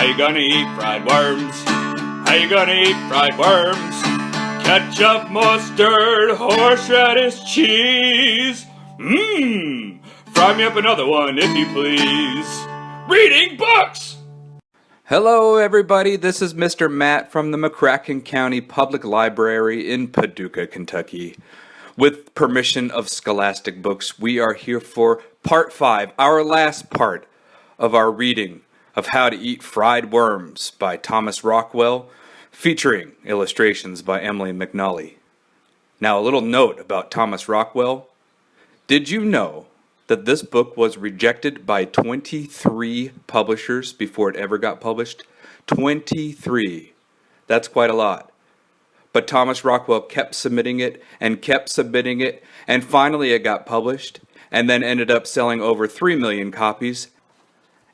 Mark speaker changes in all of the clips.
Speaker 1: you gonna eat fried worms? How you gonna eat fried worms? Ketchup, mustard, horseradish, cheese. Fry me up another one, if you please. Reading books!
Speaker 2: Hello, everybody. This is Mr. Matt from the McCracken County Public Library in Paducah, Kentucky. With permission of Scholastic Books, we are here for Part 5, our last part of our reading of How to Eat Fried Worms by Thomas Rockwell, featuring illustrations by Emily McCully. Now, a little note about Thomas Rockwell. Did you know that this book was rejected by 23 publishers before it ever got published? 23. That's quite a lot. But Thomas Rockwell kept submitting it, and finally it got published, and then ended up selling over 3 million copies,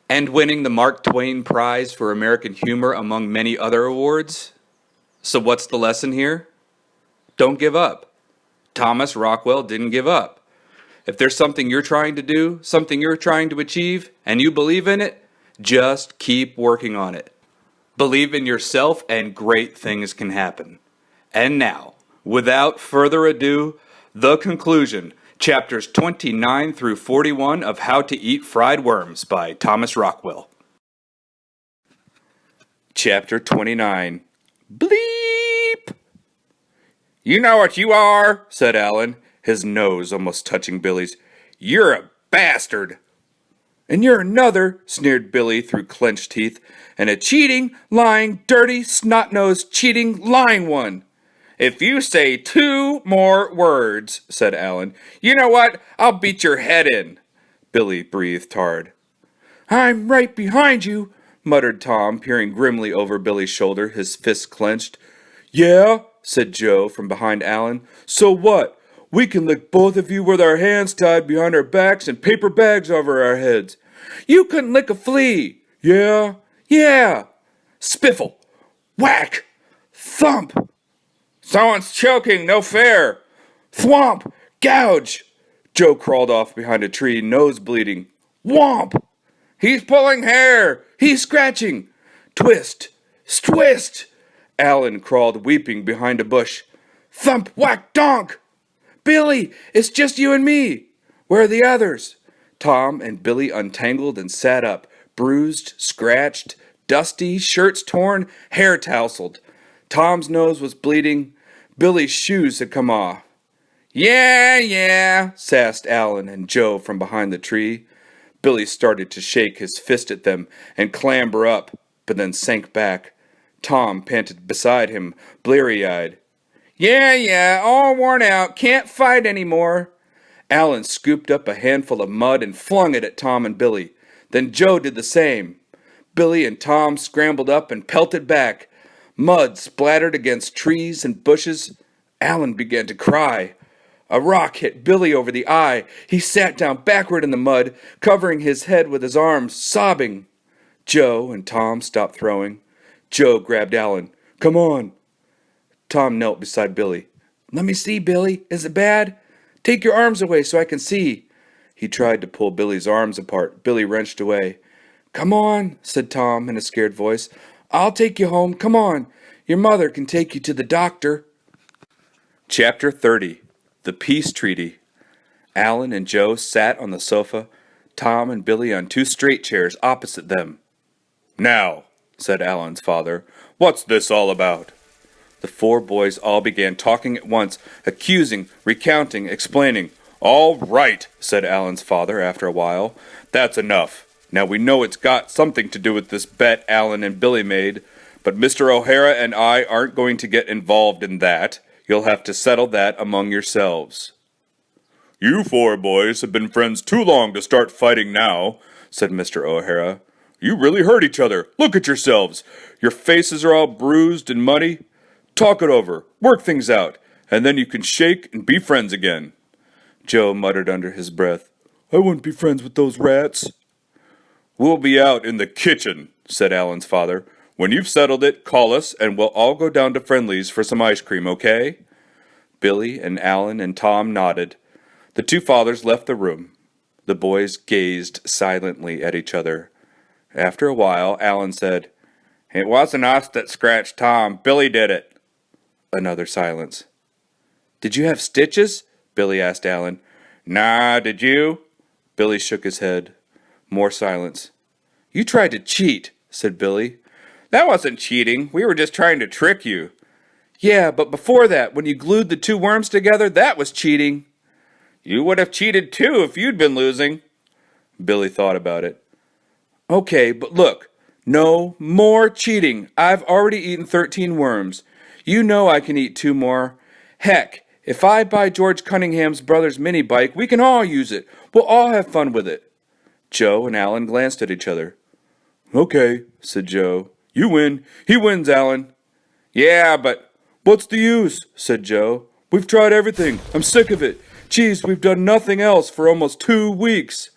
Speaker 2: and winning the Mark Twain Prize for American Humor among many other awards. So what's the lesson here? Don't give up. Thomas Rockwell didn't give up. If there's something you're trying to do, something you're trying to achieve, and you believe in it, just keep working on it. Believe in yourself and great things can happen. And now, without further ado, the conclusion, chapters 29 through 41 of How to Eat Fried Worms by Thomas Rockwell. Chapter 29. Bleep! "You know what you are," said Alan, his nose almost touching Billy's. "You're a bastard." "And you're another," sneered Billy through clenched teeth, "and a cheating, lying, dirty, snot-nosed, cheating, lying one." "If you say 2 more words," said Alan, "you know what? I'll beat your head in." Billy breathed hard. "I'm right behind you," muttered Tom, peering grimly over Billy's shoulder, his fists clenched. "Yeah," said Joe from behind Alan. "So what? We can lick both of you with our hands tied behind our backs and paper bags over our heads." "You couldn't lick a flea." "Yeah." "Yeah." Spiffle. Whack. Thump. "Someone's choking, no fair." Thwomp. Gouge. Joe crawled off behind a tree, nose bleeding. Whomp. "He's pulling hair. He's scratching." Twist. Twist. Alan crawled weeping behind a bush. Thump. Whack. Donk. "Billy, it's just you and me." "Where are the others?" Tom and Billy untangled and sat up, bruised, scratched, dusty, shirts torn, hair tousled. Tom's nose was bleeding. Billy's shoes had come off. Yeah, sassed Alan and Joe from behind the tree. Billy started to shake his fist at them and clamber up, but then sank back. Tom panted beside him, bleary-eyed. Yeah, all worn out, can't fight anymore." Alan scooped up a handful of mud and flung it at Tom and Billy. Then Joe did the same. Billy and Tom scrambled up and pelted back. Mud splattered against trees and bushes. Alan began to cry. A rock hit Billy over the eye. He sat down backward in the mud, covering his head with his arms, sobbing. Joe and Tom stopped throwing. Joe grabbed Alan. "Come on." Tom knelt beside Billy. "Let me see, Billy. Is it bad? Take your arms away so I can see." He tried to pull Billy's arms apart. Billy wrenched away. "Come on," said Tom in a scared voice. "I'll take you home. Come on. Your mother can take you to the doctor." Chapter 30. The Peace Treaty. Alan and Joe sat on the sofa, Tom and Billy on 2 straight chairs opposite them. "Now," said Alan's father, "what's this all about?" The 4 boys all began talking at once, accusing, recounting, explaining. "All right," said Alan's father after a while. "That's enough. Now we know it's got something to do with this bet Alan and Billy made, but Mr. O'Hara and I aren't going to get involved in that. You'll have to settle that among yourselves." "You 4 boys have been friends too long to start fighting now," said Mr. O'Hara. "You really hurt each other. Look at yourselves. Your faces are all bruised and muddy. Talk it over, work things out, and then you can shake and be friends again." Joe muttered under his breath, "I wouldn't be friends with those rats." "We'll be out in the kitchen," said Alan's father. "When you've settled it, call us, and we'll all go down to Friendly's for some ice cream, okay?" Billy and Alan and Tom nodded. The 2 fathers left the room. The boys gazed silently at each other. After a while, Alan said, It wasn't us that scratched Tom. Billy did it. Another silence. Did you have stitches? Billy asked Alan. Nah, did you? Billy shook his head. More silence. You tried to cheat, said Billy. That wasn't cheating. We were just trying to trick you. Yeah, but before that, when you glued the two worms together, that was cheating. You would have cheated too if you'd been losing. Billy thought about it. Okay, but look. No more cheating. I've already eaten 13 worms. You know I can eat 2 more. Heck, if I buy George Cunningham's brother's mini bike, we can all use it. We'll all have fun with it. Joe and Alan glanced at each other. Okay, said Joe. You win. He wins, Alan. Yeah, but what's the use? Said Joe. We've tried everything. I'm sick of it. Geez, we've done nothing else for almost 2 weeks.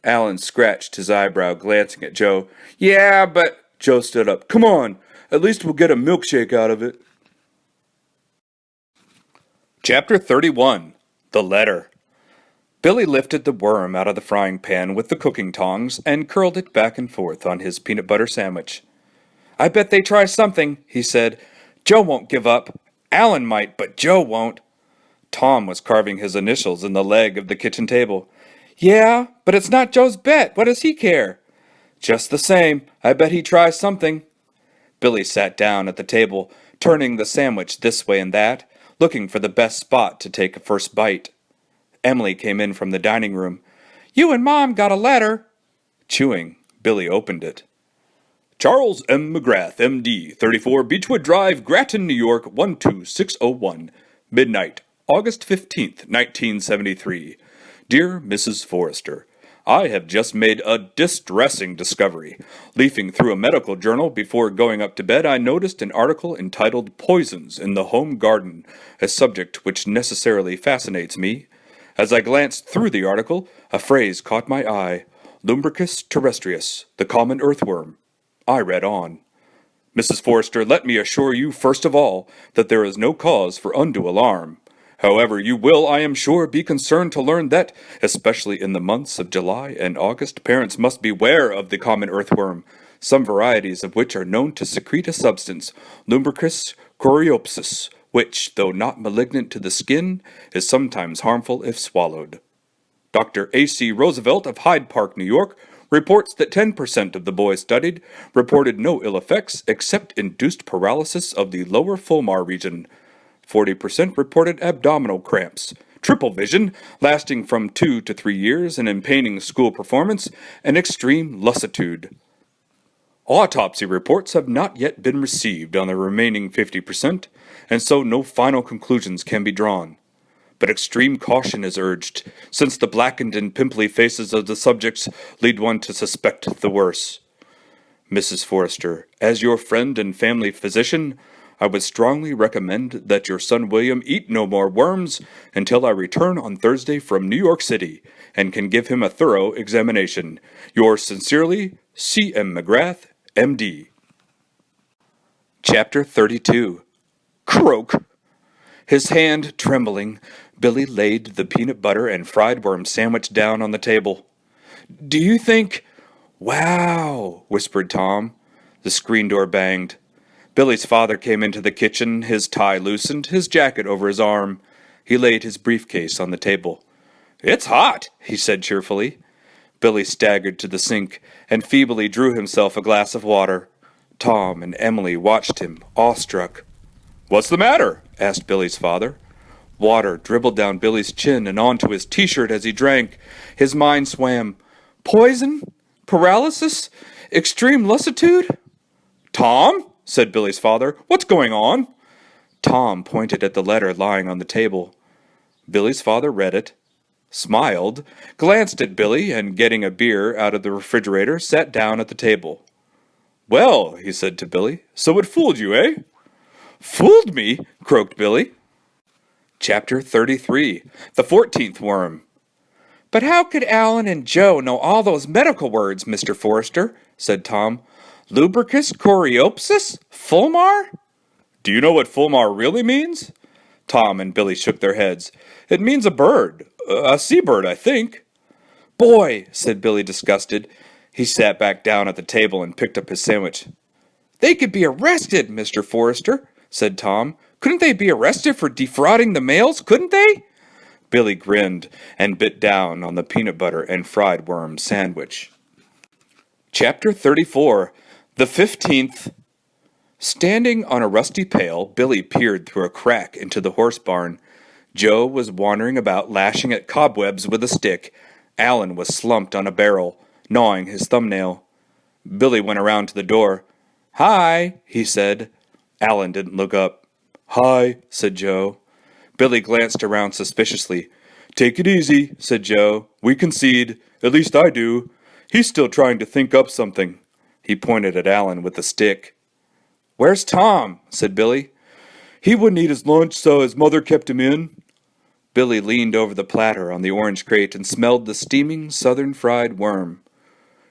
Speaker 2: Alan scratched his eyebrow, glancing at Joe. Yeah, but... Joe stood up. Come on. At least we'll get a milkshake out of it. Chapter 31. The Letter. Billy lifted the worm out of the frying pan with the cooking tongs and curled it back and forth on his peanut butter sandwich. I bet they try something, he said. Joe won't give up. Alan might, but Joe won't. Tom was carving his initials in the leg of the kitchen table. Yeah, but it's not Joe's bet. What does he care? Just the same, I bet he tries something. Billy sat down at the table, turning the sandwich this way and that, looking for the best spot to take a first bite. Emily came in from the dining room. You and Mom got a letter. Chewing, Billy opened it. Charles M. McGrath, M.D., 34 Beechwood Drive, Grattan, New York, 12601. Midnight, August 15th, 1973. Dear Mrs. Forrester, I have just made a distressing discovery. Leafing through a medical journal before going up to bed, I noticed an article entitled Poisons in the Home Garden, a subject which necessarily fascinates me. As I glanced through the article, a phrase caught my eye. Lumbricus terrestrius, the common earthworm. I read on. Mrs. Forrester, let me assure you first of all that there is no cause for undue alarm. However, you will, I am sure, be concerned to learn that, especially in the months of July and August, parents must beware of the common earthworm, some varieties of which are known to secrete a substance, Lumbricus coreopsis, which, though not malignant to the skin, is sometimes harmful if swallowed. Dr. A.C. Roosevelt of Hyde Park, New York, reports that 10% of the boys studied reported no ill effects except induced paralysis of the lower fulmar region. 40% reported abdominal cramps, triple vision, lasting from 2 to 3 years and impairing school performance, and extreme lassitude. Autopsy reports have not yet been received on the remaining 50%, and so no final conclusions can be drawn. But extreme caution is urged, since the blackened and pimply faces of the subjects lead one to suspect the worst. Mrs. Forrester, as your friend and family physician, I would strongly recommend that your son William eat no more worms until I return on Thursday from New York City and can give him a thorough examination. Yours sincerely, C. M. McGrath, M.D. Chapter 32. Croak! His hand trembling, Billy laid the peanut butter and fried worm sandwich down on the table. Do you think... Wow, whispered Tom. The screen door banged. Billy's father came into the kitchen, his tie loosened, his jacket over his arm. He laid his briefcase on the table. It's hot, he said cheerfully. Billy staggered to the sink and feebly drew himself a glass of water. Tom and Emily watched him, awestruck. What's the matter? Asked Billy's father. Water dribbled down Billy's chin and onto his t-shirt as he drank. His mind swam. Poison? Paralysis? Extreme lassitude? Tom? Said Billy's father. What's going on? Tom pointed at the letter lying on the table. Billy's father read it, smiled, glanced at Billy, and getting a beer out of the refrigerator, sat down at the table. Well, he said to Billy, so it fooled you, eh? Fooled me? Croaked Billy. Chapter 33. The 14th Worm. But how could Alan and Joe know all those medical words, Mr. Forrester? Said Tom. Lubricus coreopsis? Fulmar? Do you know what fulmar really means? Tom and Billy shook their heads. It means a bird. A seabird, I think. Boy, said Billy, disgusted. He sat back down at the table and picked up his sandwich. They could be arrested, Mr. Forrester, said Tom. Couldn't they be arrested for defrauding the mails, couldn't they? Billy grinned and bit down on the peanut butter and fried worm sandwich. Chapter 34, the 15th. Standing on a rusty pail, Billy peered through a crack into the horse barn. Joe was wandering about lashing at cobwebs with a stick. Alan was slumped on a barrel, gnawing his thumbnail. Billy went around to the door. "Hi," he said. Alan didn't look up. "Hi," said Joe. Billy glanced around suspiciously. "Take it easy," said Joe. "We concede. At least I do. He's still trying to think up something." He pointed at Alan with the stick. "Where's Tom?" said Billy. "He wouldn't eat his lunch, so his mother kept him in." Billy leaned over the platter on the orange crate and smelled the steaming southern fried worm.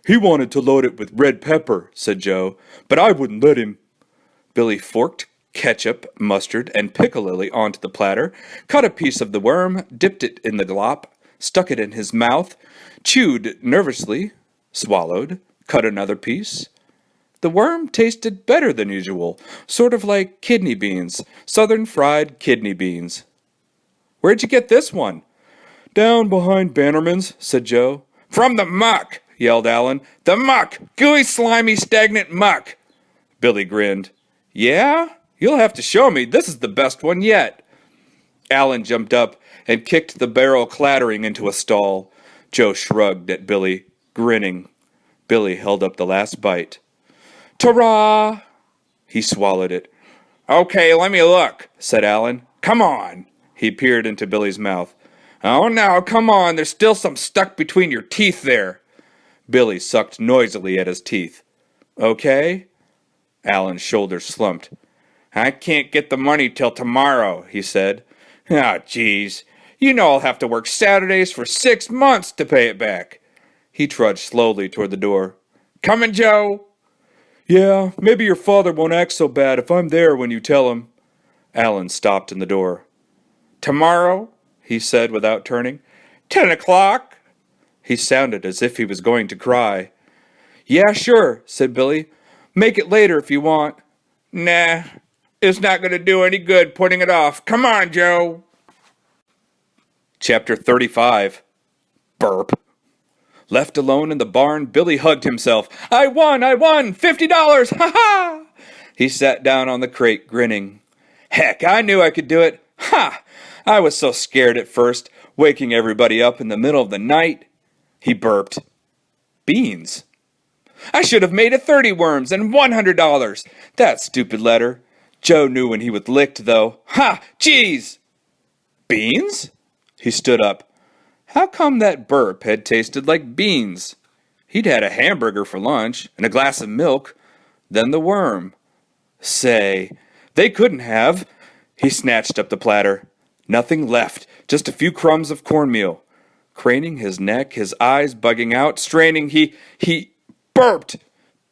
Speaker 2: "He wanted to load it with red pepper," said Joe, "but I wouldn't let him." Billy forked ketchup, mustard, and piccalilli onto the platter, cut a piece of the worm, dipped it in the glop, stuck it in his mouth, chewed nervously, swallowed, cut another piece. The worm tasted better than usual, sort of like kidney beans, southern fried kidney beans. "Where'd you get this one?" "Down behind Bannerman's," said Joe. "From the muck!" yelled Alan. "The muck! Gooey, slimy, stagnant muck!" Billy grinned. "Yeah? You'll have to show me. This is the best one yet." Alan jumped up and kicked the barrel clattering into a stall. Joe shrugged at Billy, grinning. Billy held up the last bite. "Ta-ra!" He swallowed it. "Okay, let me look," said Alan. "Come on." He peered into Billy's mouth. "Oh, no, come on. There's still some stuck between your teeth there." Billy sucked noisily at his teeth. "Okay?" Alan's shoulders slumped. "I can't get the money till tomorrow," he said. "Oh, geez. You know I'll have to work Saturdays for 6 months to pay it back." He trudged slowly toward the door. "Coming, Joe?" "Yeah, maybe your father won't act so bad if I'm there when you tell him." Alan stopped in the door. "Tomorrow?" he said without turning. 10 o'clock? He sounded as if he was going to cry. "Yeah, sure," said Billy. "Make it later if you want." "Nah, it's not going to do any good putting it off. Come on, Joe." Chapter 35. Burp. Left alone in the barn, Billy hugged himself. I won! $50! Ha-ha! He sat down on the crate, grinning. Heck, I knew I could do it. Ha! I was so scared at first, waking everybody up in the middle of the night. He burped. Beans. I should have made it 30 worms and $100. That stupid letter. Joe knew when he was licked, though. Ha! Jeez! Beans? He stood up. How come that burp had tasted like beans? He'd had a hamburger for lunch and a glass of milk. Then the worm. Say, they couldn't have. He snatched up the platter. Nothing left, just a few crumbs of cornmeal. Craning his neck, his eyes bugging out, straining, he burped.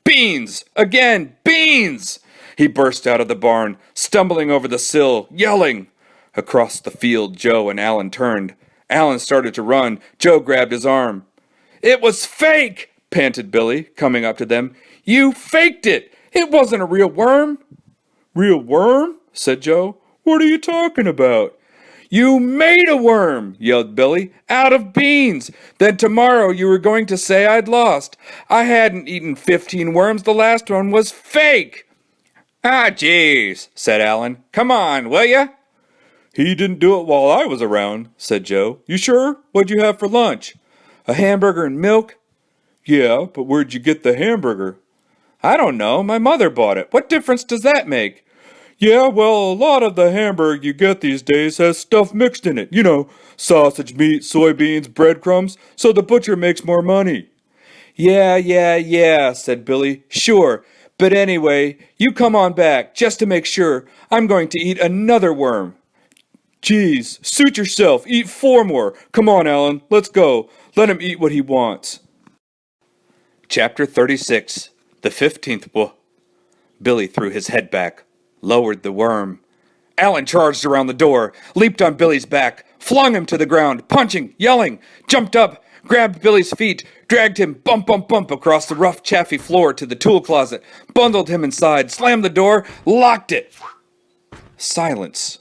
Speaker 2: Beans! Again, beans! He burst out of the barn, stumbling over the sill, yelling. Across the field, Joe and Alan turned. Alan started to run. Joe grabbed his arm. It was fake, panted Billy, coming up to them. You faked it. It wasn't a real worm. Real worm? Said Joe. What are you talking about? You made a worm, yelled Billy, out of beans. Then tomorrow you were going to say I'd lost. I hadn't eaten 15 worms. The last one was fake. Ah, jeez, said Alan. Come on, will ya? He didn't do it while I was around, said Joe. You sure? What'd you have for lunch? A hamburger and milk? Yeah, but where'd you get the hamburger? I don't know. My mother bought it. What difference does that make? Yeah, well, a lot of the hamburger you get these days has stuff mixed in it. You know, sausage meat, soybeans, breadcrumbs, so the butcher makes more money. Yeah, said Billy. Sure, but anyway, you come on back, just to make sure. I'm going to eat another worm. Geez, suit yourself. Eat 4 more. Come on, Alan, let's go. Let him eat what he wants. Chapter 36. The 15th. Billy threw his head back, lowered the worm. Alan charged around the door, leaped on Billy's back, flung him to the ground, punching, yelling, jumped up, grabbed Billy's feet, dragged him bump, bump, bump across the rough, chaffy floor to the tool closet, bundled him inside, slammed the door, locked it. Silence.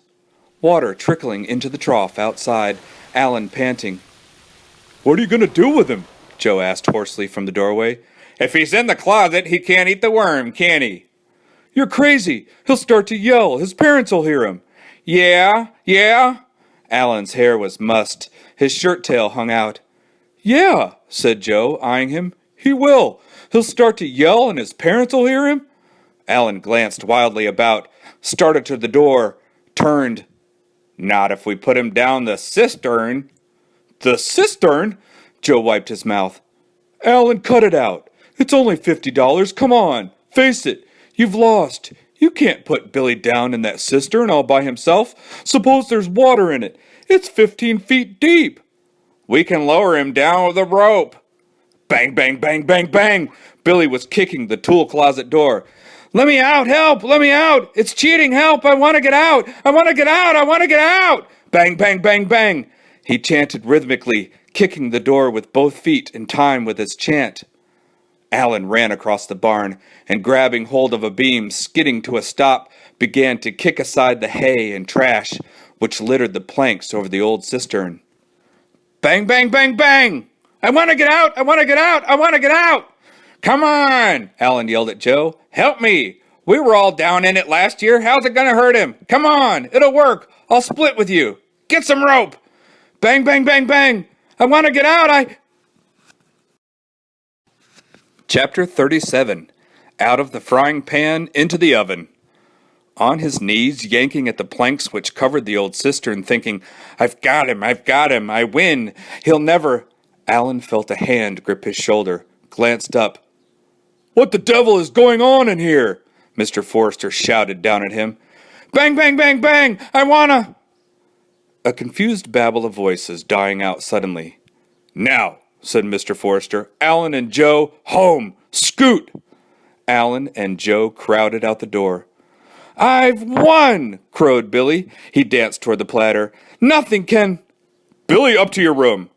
Speaker 2: Water trickling into the trough outside, Alan panting. "What are you going to do with him?" Joe asked hoarsely from the doorway. "If he's in the closet, he can't eat the worm, can he?" "You're crazy. He'll start to yell. His parents will hear him." Yeah? Alan's hair was mussed. His shirt tail hung out. "Yeah," said Joe, eyeing him. "He will. He'll start to yell and his parents will hear him." Alan glanced wildly about, started to the door, turned. "Not if we put him down the cistern." "The cistern?" Joe wiped his mouth. "Alan, cut it out. It's only $50. Come on. Face it. You've lost. You can't put Billy down in that cistern all by himself. Suppose there's water in it. It's 15 feet deep." "We can lower him down with a rope." Bang, bang, bang, bang, bang. Billy was kicking the tool closet door. "Let me out, help, let me out. It's cheating, help, I want to get out. I want to get out, I want to get out. Bang, bang, bang, bang. He chanted rhythmically, kicking the door with both feet in time with his chant. Alan ran across the barn and, grabbing hold of a beam, skidding to a stop, began to kick aside the hay and trash which littered the planks over the old cistern. Bang, bang, bang, bang! "I want to get out! I want to get out! I want to get out!" "Come on!" Alan yelled at Joe. "Help me! We were all down in it last year. How's it going to hurt him? Come on! It'll work! I'll split with you! Get some rope!" Bang, bang, bang, bang! "I want to get out! Chapter 37. Out of the frying pan into the oven. On his knees, yanking at the planks which covered the old cistern, thinking, I've got him, I win, he'll never... Alan felt a hand grip his shoulder, glanced up. "What the devil is going on in here?" Mr. Forrester shouted down at him. "Bang, bang, bang, bang! I wanna..." A confused babble of voices dying out suddenly. "Now," said Mr. Forrester, "Alan and Joe, home! Scoot!" Alan and Joe crowded out the door. "I've won!" crowed Billy. He danced toward the platter. "Nothing can..." "Billy, up to your room!"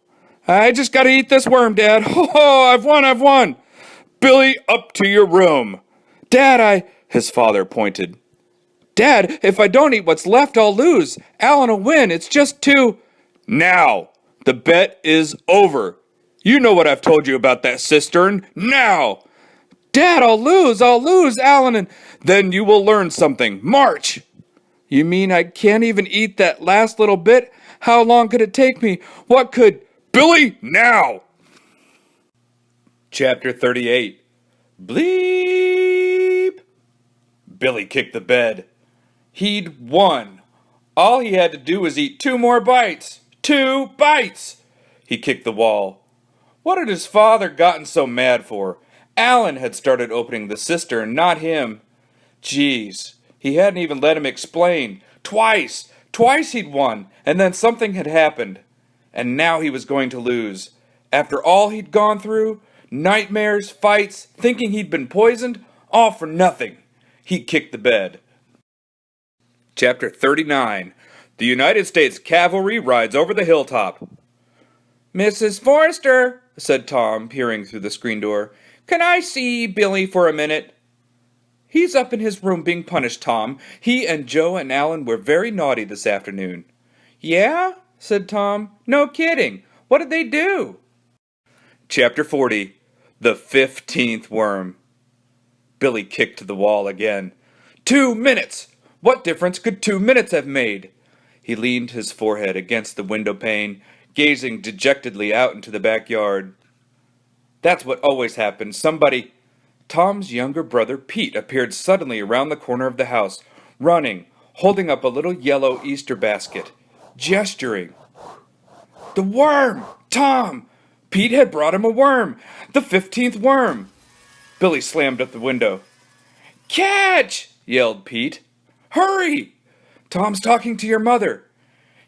Speaker 2: "I just gotta eat this worm, Dad. Ho, I've won! "Billy, up to your room!" "Dad, His father pointed. "Dad, if I don't eat what's left, I'll lose. Alan will win. It's just too..." "Now! The bet is over. You know what I've told you about that cistern. Now!" "Dad, I'll lose, Alan, and..." "Then you will learn something. March!" "You mean I can't even eat that last little bit? How long could it take me? What could..." "Billy, now!" Chapter 38. Bleep! Billy kicked the bed. He'd won. All he had to do was eat 2 more bites. 2 bites! He kicked the wall. What had his father gotten so mad for? Alan had started opening the cistern, not him. Geez, he hadn't even let him explain. Twice he'd won, and then something had happened. And now he was going to lose. After all he'd gone through, nightmares, fights, thinking he'd been poisoned, all for nothing. He kicked the bed. Chapter 39. The United States Cavalry rides over the hilltop. "Mrs. Forrester," said Tom, peering through the screen door, "can I see Billy for a minute?" "He's up in his room being punished, Tom. He and Joe and Alan were very naughty this afternoon." "Yeah?" said Tom. "No kidding. What did they do?" Chapter 40. The 15th Worm. Billy kicked the wall again. 2 minutes! What difference could 2 minutes have made? He leaned his forehead against the window pane, gazing dejectedly out into the backyard. That's what always happens. Somebody... Tom's younger brother Pete appeared suddenly around the corner of the house, running, holding up a little yellow Easter basket, gesturing. The worm! Tom! Pete had brought him a worm! The 15th worm! Billy slammed up the window. "Catch!" yelled Pete. "Hurry! Tom's talking to your mother."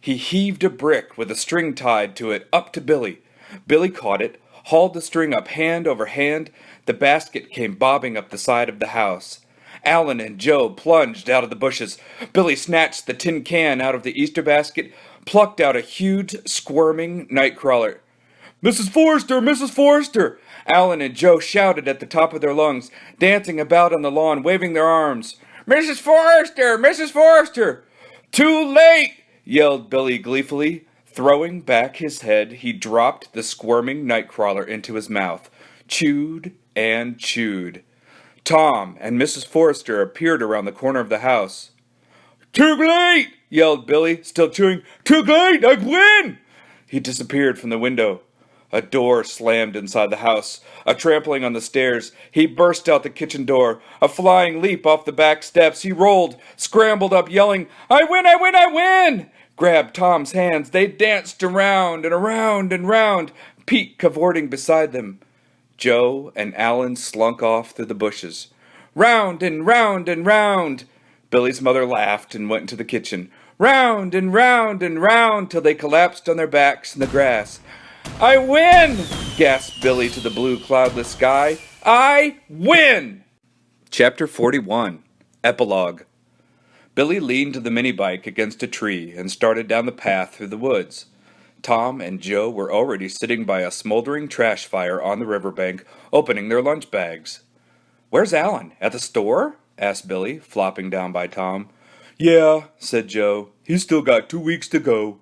Speaker 2: He heaved a brick with a string tied to it up to Billy. Billy caught it, hauled the string up hand over hand. The basket came bobbing up the side of the house. Alan and Joe plunged out of the bushes. Billy snatched the tin can out of the Easter basket, plucked out a huge, squirming nightcrawler. Mrs. Forrester! Mrs. Forrester! Alan and Joe shouted at the top of their lungs, dancing about on the lawn, waving their arms. Mrs. Forrester! Mrs. Forrester! Too late! Yelled Billy gleefully. Throwing back his head, he dropped the squirming nightcrawler into his mouth, chewed and chewed. Tom and Mrs. Forrester appeared around the corner of the house. Too late! Yelled Billy, still chewing. Too late! I win! He disappeared from the window. A door slammed inside the house. A trampling on the stairs. He burst out the kitchen door. A flying leap off the back steps. He rolled, scrambled up, yelling, I win! I win! I win! Grabbed Tom's hands. They danced around and around and round, Pete cavorting beside them. Joe and Alan slunk off through the bushes. Round and round and round. Billy's mother laughed and went into the kitchen. Round and round and round till they collapsed on their backs in the grass. I win! Gasped Billy to the blue cloudless sky. I win! Chapter 41. Epilogue. Billy leaned the mini-bike against a tree and started down the path through the woods. Tom and Joe were already sitting by a smoldering trash fire on the riverbank, opening their lunch bags. Where's Alan? At the store? Asked Billy, flopping down by Tom. Yeah, said Joe. He's still got 2 weeks to go.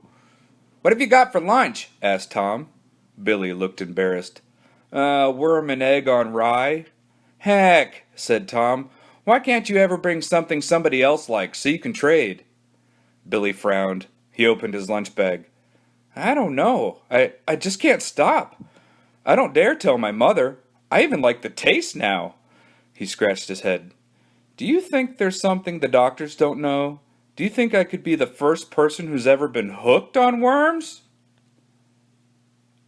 Speaker 2: What have you got for lunch? Asked Tom. Billy looked embarrassed. Worm and egg on rye. Heck, said Tom. Why can't you ever bring something somebody else likes so you can trade? Billy frowned. He opened his lunch bag. I don't know. I just can't stop. I don't dare tell my mother. I even like the taste now. He scratched his head. Do you think there's something the doctors don't know? Do you think I could be the first person who's ever been hooked on worms?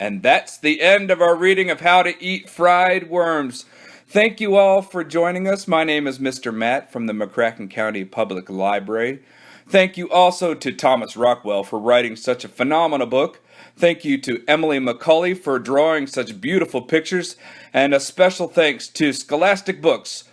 Speaker 2: And that's the end of our reading of How to Eat Fried Worms. Thank you all for joining us. My name is Mr. Matt from the McCracken County Public Library. Thank you also to Thomas Rockwell for writing such a phenomenal book. Thank you to Emily McCully for drawing such beautiful pictures. And a special thanks to Scholastic Books